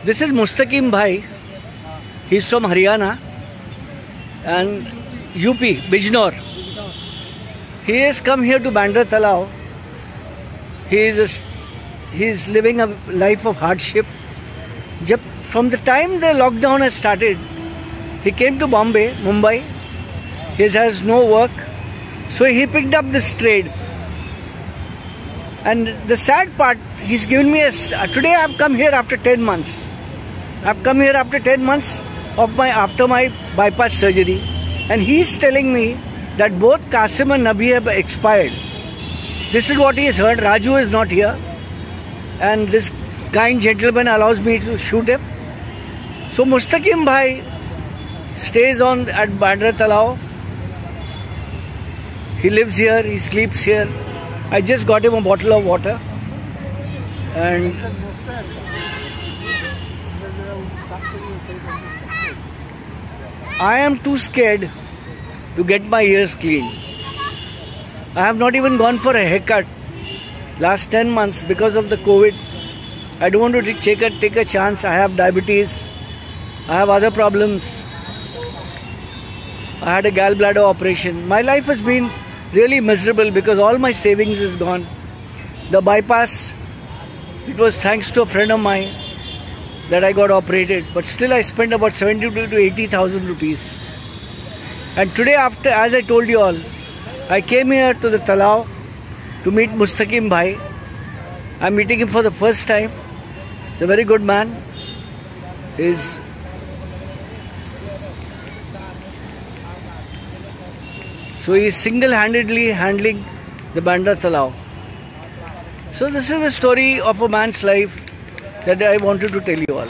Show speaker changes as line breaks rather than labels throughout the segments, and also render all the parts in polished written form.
This is Mustaqim Bhai. He's from Haryana and UP, Bijnor. He has come here to Bandra Talao. He's living a life of hardship. From the time the lockdown has started, he came to Mumbai. He has no work, so he picked up this trade. And the sad part, he's given me today I've come here after 10 months. I've come here after 10 months after my bypass surgery, and he's telling me that both Qasim and Nabi have expired. This is what he has heard. Raju is not here, and this kind gentleman allows me to shoot him. So Mustaqim Bhai stays at Bandra Talao. He lives here, he sleeps here. I just got him a bottle of water, and I am too scared to get my ears cleaned. I have not even gone for a haircut last 10 months because of the COVID. I don't want to take a chance. I have diabetes. I have other problems. I had a gallbladder operation. My life has been really miserable because all my savings is gone. The bypass, it was thanks to a friend of mine that I got operated, but still I spent about 70 to 80,000 rupees. And today, as I told you all, I came here to the Talao to meet Mustaqim Bhai. I'm meeting him for the first time. He's a very good man. So he's single-handedly handling the Bandra Talao. So this is the story of a man's life that I wanted to tell you all.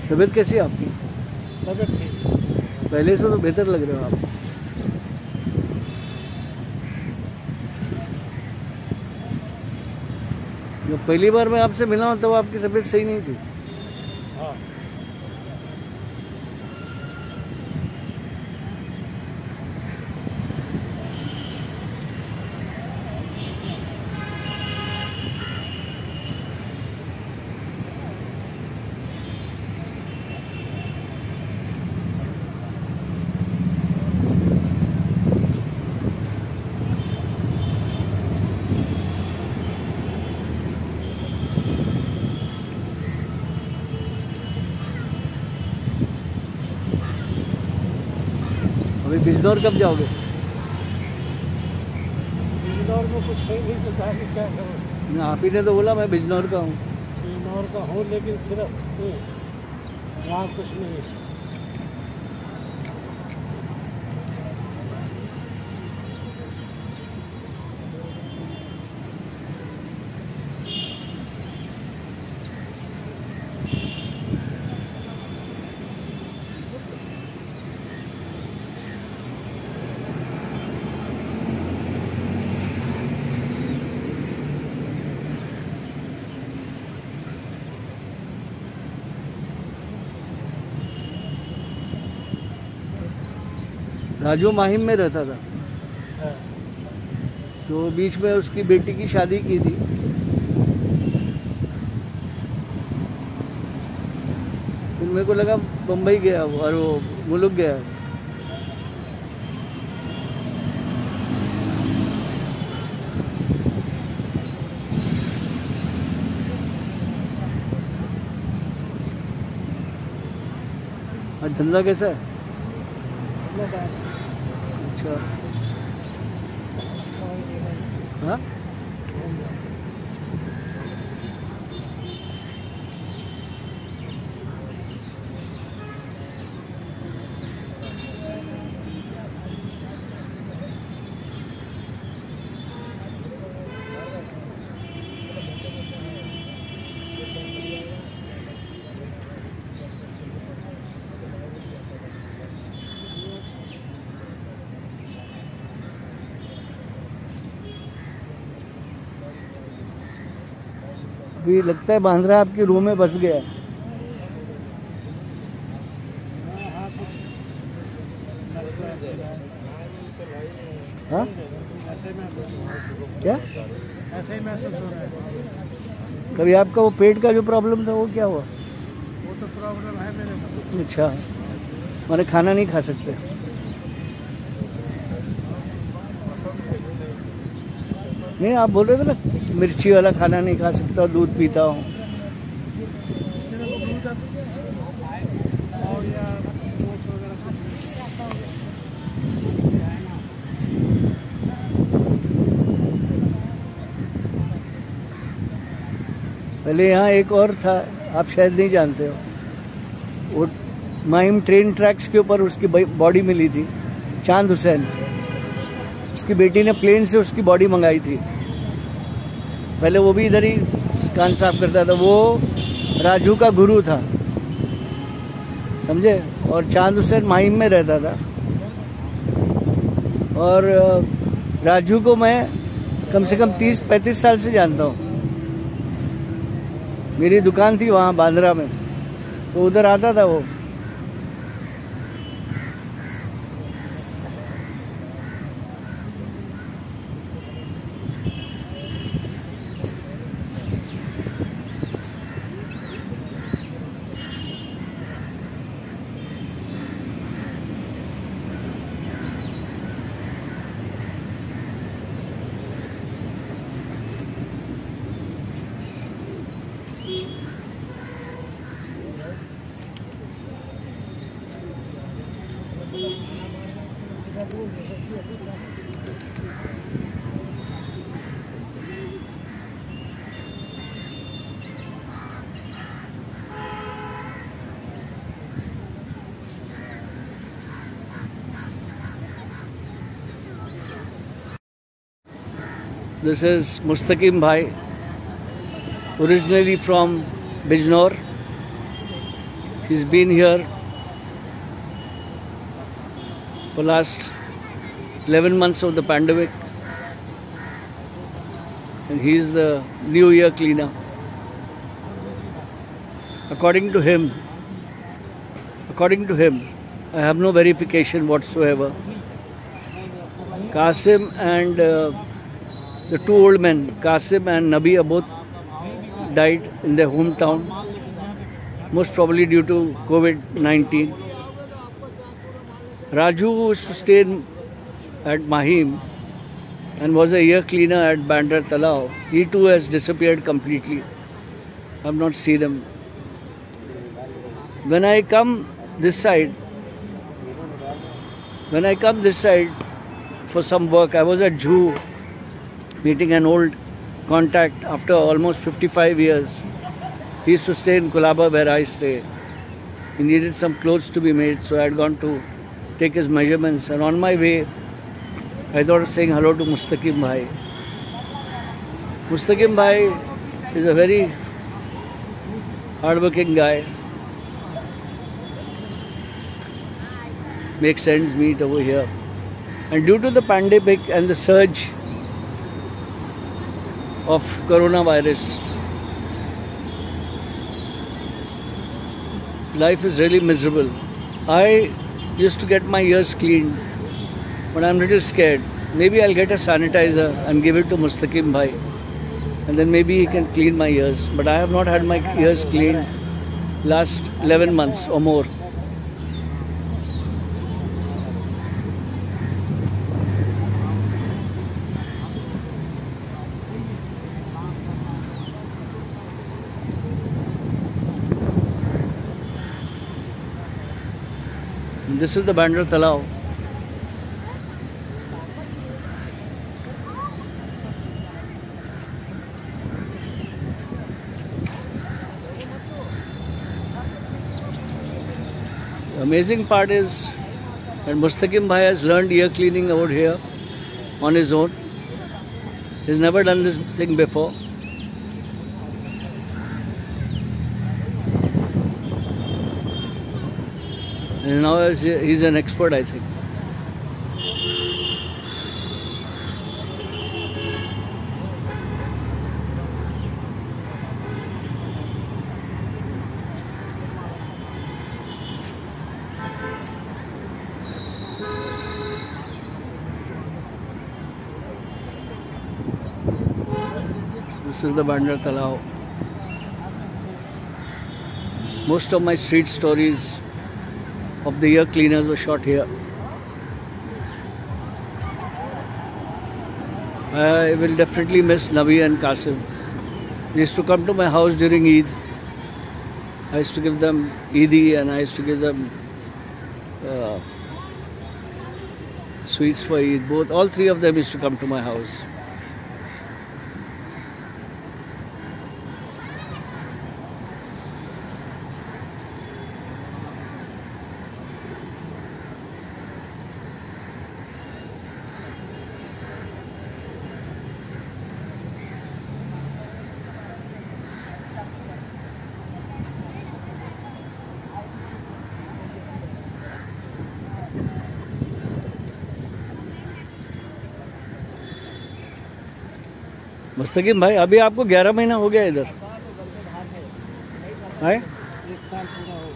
तबीयत कैसी है आपकी? तबीयत ठीक। पहले से तो बेहतर लग रहे हो आप। जब पहली बार मैं आपसे मिला हूँ तब आपकी तबीयत सही नहीं थी। हाँ। अभी बिजनौर कब जाओगे? बिजनौर में कुछ है नहीं तो क्या करो? आप ही ने तो बोला मैं बिजनौर का हूँ। बिजनौर का हूँ लेकिन सिर्फ वहाँ कुछ नहीं है। राजू माहिम में रहता था, तो बीच में उसकी बेटी की शादी की थी। फिर मेरे को लगा बम्बई गया और वो मुल्क गया। और धंधा कैसा है? अच्छा, हाँ? अभी लगता है बांद्रा आपकी रूम में बस गया है। हाँ क्या
ऐसे ही महसूस हो रहा है।
कभी आपका वो पेट का जो प्रॉब्लम था वो क्या हुआ?
वो तो प्रॉब्लम है मेरे को।
अच्छा, मैंने खाना नहीं खा सकते। नहीं, आप बोल रहे थे ना मिर्ची वाला खाना नहीं खा सकता, दूध पीता हूँ। पहले यहाँ एक और था, आप शायद नहीं जानते हो, वो माहिम ट्रेन ट्रैक्स के ऊपर उसकी बॉडी मिली थी, चांद हुसैन। उसकी बेटी ने प्लेन से उसकी बॉडी मंगाई थी। पहले वो भी इधर ही कान साफ करता था। वो राजू का गुरु था, समझे। और चांद हुसैन माहिम में रहता था। और राजू को मैं कम से कम 30-35 साल से जानता हूँ। मेरी दुकान थी वहाँ बांद्रा में, तो उधर आता था वो। This is Mustaqim Bhai, originally from Bijnor. He's been here for last 11 months of the pandemic, and he is the New Year cleaner. According to him, I have no verification whatsoever. Qasim and the two old men, Qasim and Nabi, both died in their hometown, most probably due to COVID-19. Raju used to stay at Mahim and was a year cleaner at Bandra Talao. He too has disappeared completely. I have not seen him. When I come this side for some work, I was at Jhu meeting an old contact after almost 55 years. He used to stay in Kulaba where I stay. He needed some clothes to be made, so I had gone to take his measurements, and on my way I thought of saying hello to Mustaqim Bhai. Mustaqim Bhai is a very hardworking guy. Makes ends meet over here. And due to the pandemic and the surge of coronavirus, life is really miserable. I used to get my ears cleaned, but I'm a little scared. Maybe I'll get a sanitizer and give it to Mustaqim Bhai, and then maybe he can clean my ears. But I have not had my ears cleaned last 11 months or more. This is the Bandra Talao. The amazing part is that Mustaqim Bhai has learned ear cleaning over here on his own. He's never done this thing before. And now he's an expert, I think. This is the Bandra Talao. Most of my street stories of the year cleaners were shot here. I will definitely miss Nabi and Qasim. They used to come to my house during Eid. I used to give them Eidi and I used to give them sweets for Eid. All three of them used to come to my house. मुस्तकीम भाई, अभी आपको 11 महीना हो गया इधर है?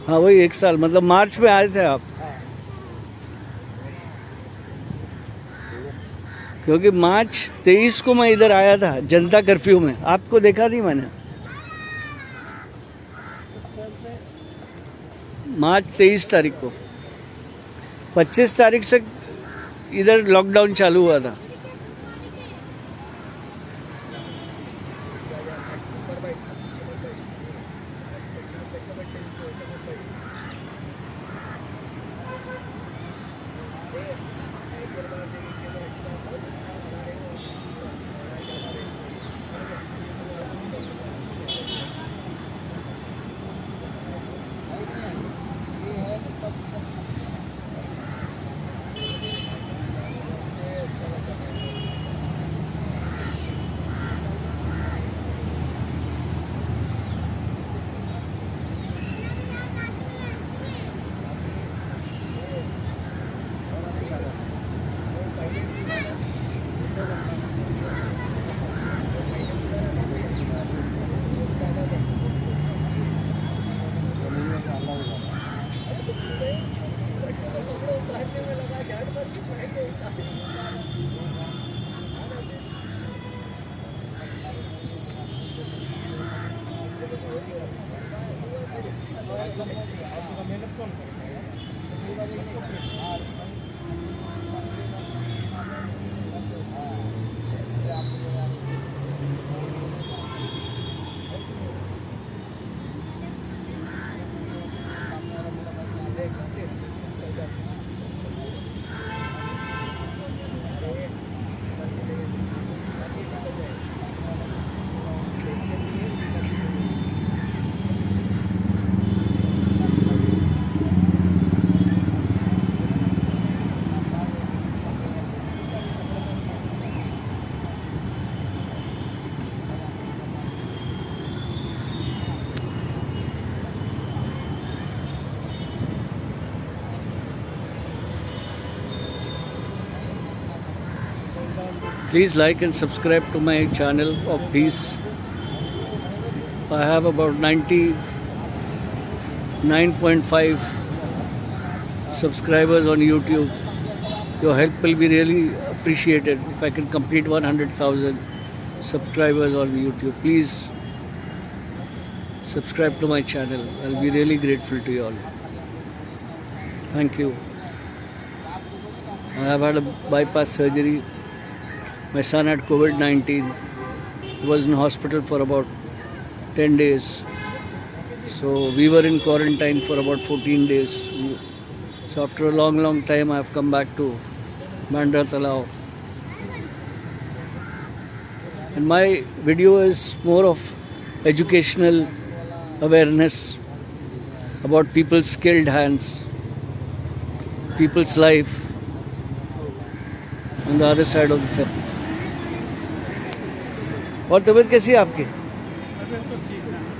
हाँ वही 1 साल, मतलब मार्च में आए थे आप? क्योंकि मार्च 23 को मैं इधर आया था जनता कर्फ्यू में, आपको देखा नहीं मैंने। मार्च 23 तारीख को, 25 तारीख से इधर लॉकडाउन चालू हुआ था। Please like and subscribe to my channel of Peace. I have about 99.5 subscribers on YouTube. Your help will be really appreciated if I can complete 100,000 subscribers on YouTube. Please subscribe to my channel. I'll be really grateful to you all. Thank you. I have had a bypass surgery. My son had COVID-19. He was in hospital for about 10 days. So we were in quarantine for about 14 days. So after a long time, I have come back to Bandra Talao. And my video is more of educational awareness about people's skilled hands, people's life on the other side of the fence. और तबीयत कैसी है आपकी?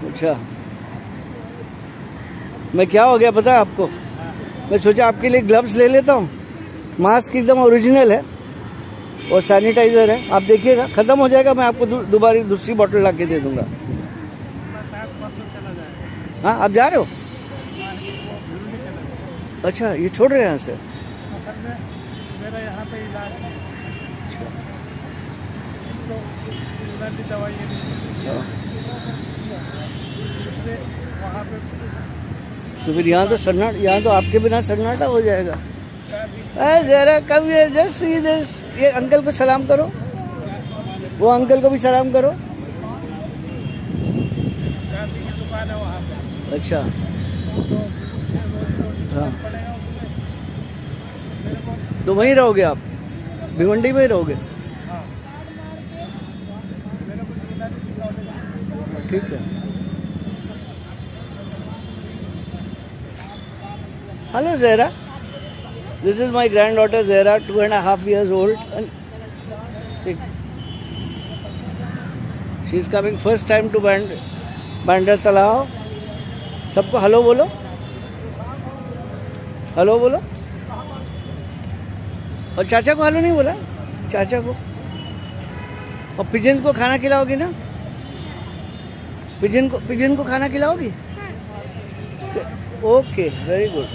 अच्छा, मैं क्या हो गया पता है आपको? मैं सोचा आपके लिए ग्लव्स ले लेता हूँ। मास्क एकदम ओरिजिनल है और सैनिटाइजर है, आप देखिएगा ख़त्म हो जाएगा, मैं आपको दोबारा दूसरी बोतल ला के दे दूँगा। हाँ, आप जा रहे हो? अच्छा, ये छोड़ रहे हैं यहाँ से?
तो यूनानी दवाइयाँ नहीं, इसलिए वहाँ पे
तो फिर यहाँ तो आपके बिना सन्नाटा हो जाएगा। जरा कब ये जस्ट सी दिस, ये अंकल को सलाम करो, वो अंकल को भी सलाम करो।
गांधी की दुकान है वहाँ पे।
अच्छा हाँ, तो वहीं रहोगे आप, भिवंडी में ही रहोगे?
हाँ, मेरे को यूनानी कॉलेज।
ठीक है। Hello Zehra, this is my granddaughter Zehra, 2.5 years old, and she is coming first time to Bandar Talao. सबको हेलो बोलो, हेलो बोलो। और चाचा को हेलो नहीं बोला, चाचा को। और पिजन को खाना खिलाओगी ना? पिजन को खाना खिलाओगी? Okay, very good.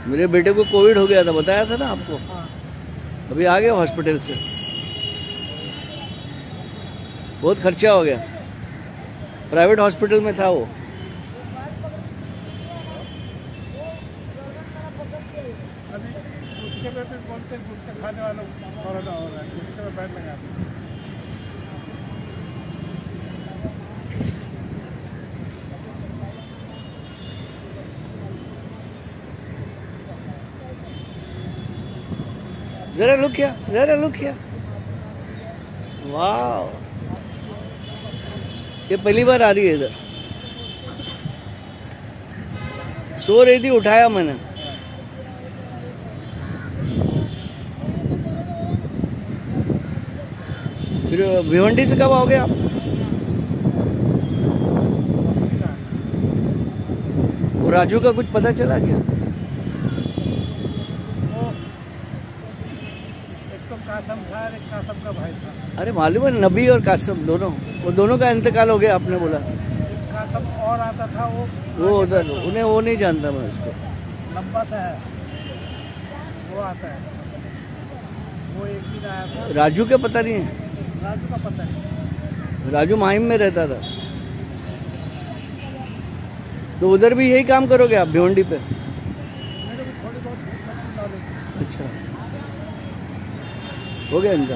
मेरे बेटे को कोविड हो गया था, बताया था ना आपको? अभी आ गया हॉस्पिटल से, बहुत खर्चा हो गया, प्राइवेट हॉस्पिटल में था वो।
अभी गुटखे पे भी बोलते हैं, गुटखे खाने वालों कोरोना हो रहा है, गुटखे में बैन लगा दिया।
जरा लुक किया, जरा लुक किया, वाह, ये पहली बार आ रही है इधर। सो रही थी, उठाया मैंने। फिर भिवंडी से कब आओगे आप? वो राजू का कुछ पता चला क्या?
कासम था, एक कासम का भाई था।
अरे मालूम है, नबी और कासम दोनों, वो दोनों का इंतकाल हो गया, आपने बोला।
कासम और आता था,
वो उधर, उन्हें वो नहीं जानता मैं उसको।
लंबा सा है, वो आता है, वो एक दिन आया था।
राजू का पता नहीं है?
राजू का पता नहीं।
राजू माहिम में रहता था, तो उधर भी यही काम करोगे आप भिवंडी पे?
मेरे को थोड़ी बहुत नॉलेज।
अच्छा, हो गया इनका।